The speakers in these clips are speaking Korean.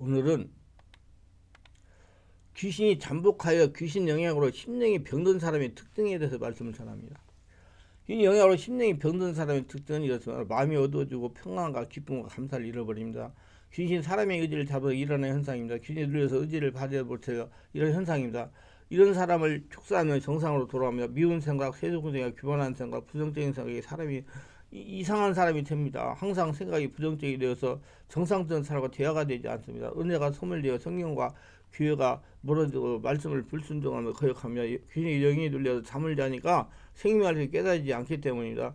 오늘은 귀신이 잠복하여 귀신 영향으로 심령이 병든 사람의 특징에 대해서 말씀을 전합니다. 이 영향으로 심령이 병든 사람의 특징은 이렇습니다. 마음이 어두워지고 평안과 기쁨과 감사를 잃어버립니다. 귀신 사람의 의지를 잡아 일어나는 현상입니다. 귀신이 눌려서 의지를 발휘해 못해요. 이런 현상입니다. 이런 사람을 축사하면 정상으로 돌아옵니다. 미운 생각, 세속적인 생각, 교만한 생각, 부정적인 생각이 사람이 이상한 사람이 됩니다. 항상 생각이 부정적이 되어서 정상적인 사람과 대화가 되지 않습니다. 은혜가 소멸되어 성경과 교회가 멀어지고 말씀을 불순종하며 거역하며 귀신의 영이 눌려서 잠을 자니까 생명의 말씀이 깨달지 않기 때문입니다.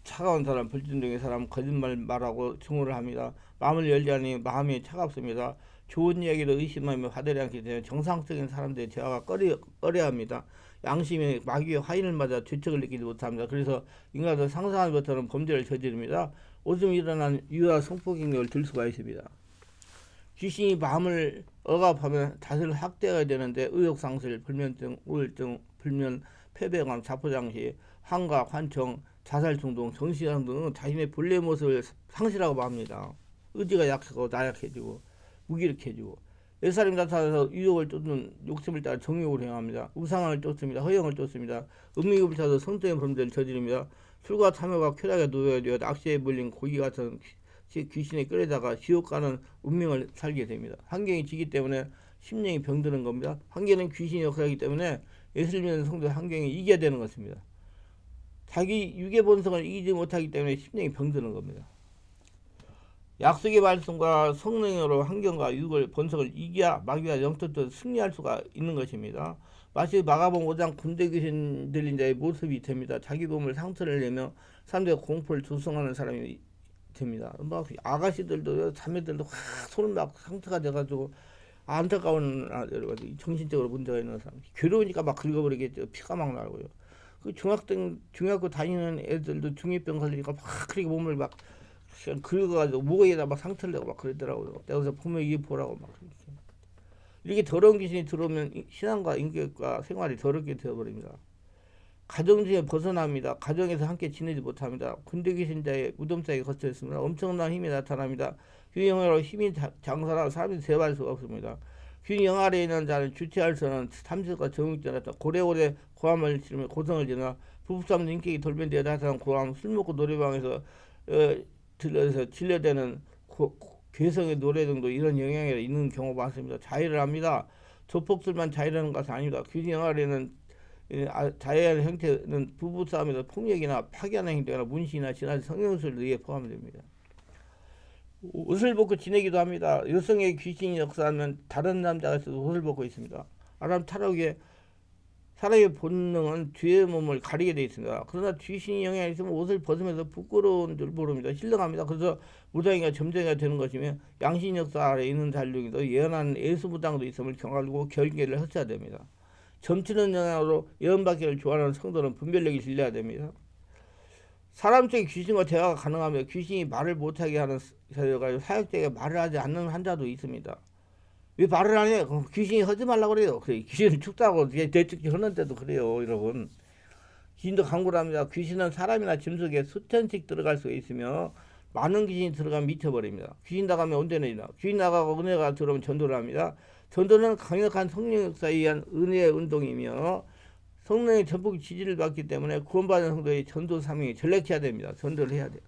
차가운 사람, 불순종의 사람, 거짓말 말하고 증오를 합니다. 마음을 열지 않으니 마음이 차갑습니다. 좋은 이야기도 의심하며 받아들이지 않기 때문에 정상적인 사람들의 대화가 꺼려합니다. 양심이 마귀의 화인을 맞아 죄책을 느끼지 못합니다. 그래서 인간은 상상하지 못하는 범죄를 저지릅니다. 오줌이 일어난 유아 성폭행력을 들 수가 있습니다. 귀신이 마음을 억압하면 다스릴 학대가 되는데 의욕상실, 불면증, 우울증, 불면, 패배감, 자포장치, 환각, 환청, 자살충동, 정신이상 등은 자신의 본래 모습을 상실하고 맙니다. 의지가 약하고 나약해지고 무기력해지고 옛사람이 나타나서 유혹을 쫓는 욕심을 따라 정욕을 행합니다. 우상을 쫓습니다. 허영을 쫓습니다. 음미급을 찾아 성적인 범죄를 저지릅니다. 술과 탐욕과 쾌락에 노예되어 낚시에 물린 고기 같은 귀신에 끌려다가 지옥 가는 운명을 살게 됩니다. 환경이 지기 때문에 심령이 병드는 겁니다. 환경은 귀신이 역사하기 때문에 예수를 믿는 성도 환경이 이겨야 되는 것입니다. 자기 육의 본성을 이기지 못하기 때문에 심령이 병드는 겁니다. 약속의 말씀과 성령으로 환경과 육을 본성을 이겨야 마귀와 영적으로 승리할 수가 있는 것입니다. 마치 마가복음 5장 군대 귀신 들린 자의 모습이 됩니다. 자기 몸을 상처를 내며 사람들의 공포를 조성하는 사람이 됩니다. 막 아가씨들도 자매들도 손을 막 상처가 돼가지고 안타까운 정신적으로 문제가 있는 사람, 괴로우니까 막 긁어버리겠죠. 피가 막 나고요. 그 중학교 다니는 애들도 중2병 걸리니까 막 그렇게 몸을 막 긁어가지고 목에다 막 상처를 내고 막 그러더라고요. 내가 그래서 보면 이게 보라고 막 이렇게 더러운 귀신이 들어오면 신앙과 인격과 생활이 더럽게 되어버립니다. 가정 중에 벗어납니다. 가정에서 함께 지내지 못합니다. 군대 계신 자의 무덤 사이에 갇혀 있습니다. 엄청난 힘이 나타납니다. 균 영화로 힘이 장사라 사람이 대화할 수가 없습니다. 균 영아래에 있는 자는 주체할 수 없는 탐색과 정욕자 나타 고래고래 고함을 치르며 고성을 지나 부부싸움 인격이 돌변되어 나타난 고함 술 먹고 노래방에서 들려서 질려대는 괴성의 노래 등도 이런 영향이 있는 경우가 많습니다. 자해를 합니다. 조폭들만 자해하는 것은 아닙니다. 균 영아래는 자해하는 형태는 부부싸움에서 폭력이나 파괴하는 행동이나 문신이나 지나친 성형술을 의해 포함됩니다. 옷을 벗고 지내기도 합니다. 여성의 귀신이 역사하면 다른 남자가 있어도 옷을 벗고 있습니다. 아람 타락의 사람의 본능은 뒤의 몸을 가리게 되어 있습니다. 그러나 귀신이 영향이 있으면 옷을 벗으면서 부끄러운 줄 모릅니다. 신령합니다. 그래서 무당이가 점쟁이가 되는 것이며 양신 역사 아래 있는 잔류기도 예언한 예수무당도 있음을 경알고 결계를 하셔야 됩니다. 점치는 영향으로 예언받기를 좋아하는 성도는 분별력이 질려야 됩니다. 사람 쪽에 귀신과 대화가 가능하며 귀신이 말을 못하게 하는 세력가 사역자에게 말을 하지 않는 환자도 있습니다. 왜 말을 안 해? 귀신이 하지 말라고 그래요. 그래, 귀신을 죽다고 대축지 하는데도 그래요, 여러분. 귀신도 강구를 합니다. 귀신은 사람이나 짐 속에 수천씩 들어갈 수 있으며 많은 귀신이 들어가면 미쳐버립니다. 귀신 나가면 온전해진다. 귀신 나가고 은혜가 들어오면 전도를 합니다. 전도는 강력한 성령 역사에 의한 은혜의 운동이며 성령의 전폭 지지를 받기 때문에 구원받은 성도의 전도 사명이 전력해야 됩니다. 전도를 해야 돼요.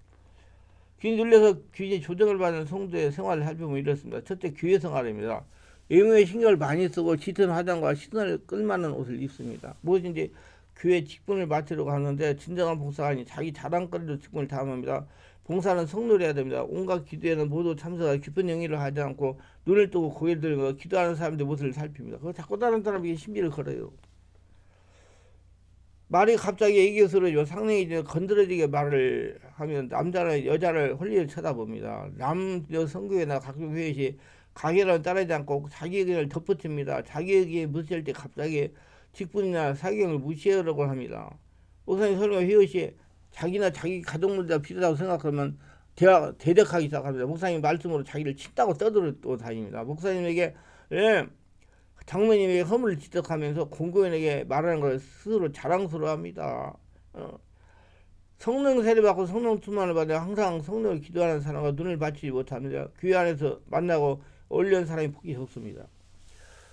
귀신 눌려서 귀신이 조정을 받는 성도의 생활을 살펴보면 이렇습니다. 첫째, 교회 생활입니다. 외모에 신경을 많이 쓰고 짙은 화장과 시선을 끌만한 옷을 입습니다. 무엇인지 교회 직분을 맡으려고 하는데 진정한 봉사가 아닌 자기 자랑거리로 직분을 다함합니다. 봉사는 성도를 해야 됩니다. 온갖 기도에는 모두 참석하여 깊은 영위를 하지 않고 눈을 뜨고 고개를 들며 기도하는 사람들의 모습을 살핍니다. 그거 자꾸 다른 사람에게 시비를 걸어요. 말이 갑자기 애교스러워지고 상냥히 건드려지게 말을 하면 남자는 여자를 홀리를 쳐다봅니다. 남녀 성교회나 각종 회의시 가게를 따르지 않고 자기 의견을 덧붙입니다. 자기 의견이 무시할 때 갑자기 직분이나 사경을 무시하려고 합니다. 목사님 설교 회의시 자기나 자기 가족 문제가 필요하다고 생각하면 대적하기 시작합니다. 목사님 말씀으로 자기를 친다고 떠들고 다닙니다. 목사님에게 장모님에게 허물을 지적하면서 공고인에게 말하는 것을 스스로 자랑스러워합니다. 성령 세례받고 성령 충만을 받아 항상 성령을 기도하는 사람과 눈을 받지 못합니다. 교회 안에서 만나고 어울리는 사람이 보기 좋습니다.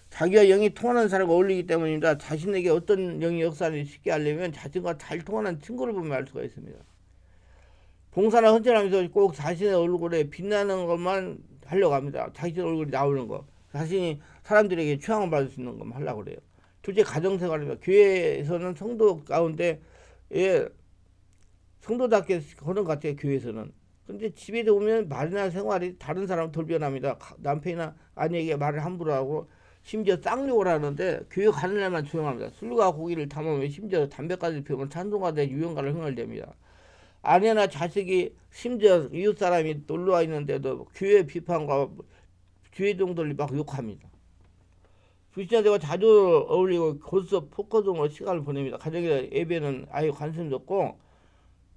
자기와 영이 통하는 사람과 어울리기 때문입니다. 자신에게 어떤 영이 역사를 쉽게 하려면 자신과 잘 통하는 친구를 보면 알 수가 있습니다. 봉사나 헌신하면서 꼭 자신의 얼굴에 빛나는 것만 하려고 합니다. 자신 얼굴이 나오는 거, 자신이 사람들에게 추앙을 받을 수 있는 것만 하려고 그래요. 둘째, 가정생활입니다. 교회에서는 성도 가운데 성도답게 하는 것 같아요. 교회에서는. 근데 집에 오면 말이나 생활이 다른 사람 돌변합니다. 남편이나 아내에게 말을 함부로 하고 심지어 쌍욕을 하는데 교회 가는 날만 조용합니다. 술과 고기를 담으면 심지어 담배까지 피우면 찬송가대 유형가를 흥얼댑니다. 아내나 자식이 심지어 이웃 사람이 놀러와 있는데도 교회 비판과 교회 종들을 막 욕합니다. 불신자들과 자주 어울리고 고스톱, 포커 등으로 시간을 보냅니다. 가정의 예배는 아예 관심도 없고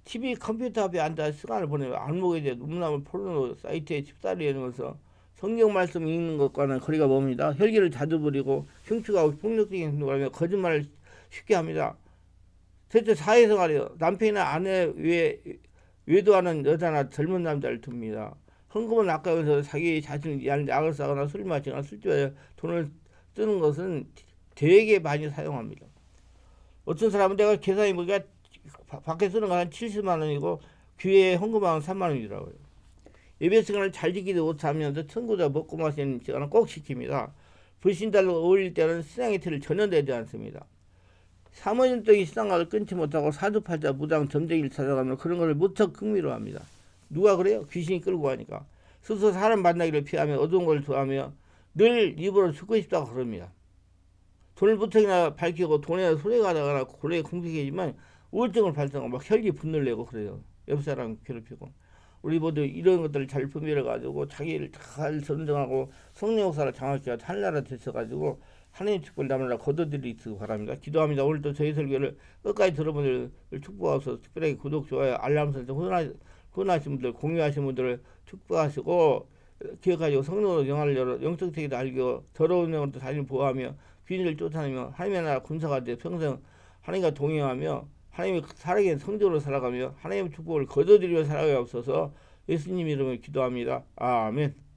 TV, 컴퓨터 앞에 앉아 시간을 보내며 안목에 대해 눈물나물 포르노 사이트에 집살이 해놓으면서 성경 말씀 읽는 것과는 거리가 멉니다. 혈기를 자주 부리고 흉측하고 폭력적인 행동을 하며 거짓말을 쉽게 합니다. 셋째, 사회생활이요. 남편이나 아내 외에 외도하는 여자나 젊은 남자를 둡니다. 헌금을 아까워서 자기 자신을 위한 약을 싸거나 술 마시거나 술집에 돈을 쓰는 것은 되게 많이 사용합니다. 어떤 사람은 내가 계산해 보니까 밖에 쓰는 거 한 70만 원이고 교회에 헌금하면 3만 원이더라고요. 예배 시간을 잘 지키지 못하면서 천국자 먹고 마시는 시간을 꼭 지킵니다. 불신자들과 어울릴 때는 신앙의 틀을 전혀 내지 않습니다. 사모님 떡이 신앙을 끊지 못하고 사주팔자 무당 점쟁이를 찾아가면 그런 것을 무척 흥미로워합니다. 누가 그래요? 귀신이 끌고 가니까. 스스로 사람 만나기를 피하며 어두운 걸 좋아하며 늘 입으로 죽고 싶다고 그럽니다. 돈을 무척이나 밝히고 돈에 소리가 나거나 고래에 공격이지만 우울증을 발생하고 막 혈기 분노를 내고 그래요. 옆 사람 괴롭히고. 우리 모두 이런 것들을 잘 분별해가지고 자기를 잘 선정하고 성령 역사를 장악해야 한나라 되셔가지고 하나님 축복을 담으라 거둬들이시기 바랍니다. 기도합니다. 오늘도 저희 설교를 끝까지 들어보는 축복하셔서 특별히 구독, 좋아요, 알람 설정 후원하신 분들, 공유하신 분들을 축복하시고 기억하시고 성령으로 영화를 열어 영적 세계도 알고 더러운 영으로 자신을 보호하며 귀인을 쫓아내며 하나님의 나라 군사가 되어 평생 하나님과 동행하며 하나님의 살아계신 성적으로 살아가며 하나님의 축복을 거둬들이며 살아가옵소서. 예수님 이름으로 기도합니다. 아멘.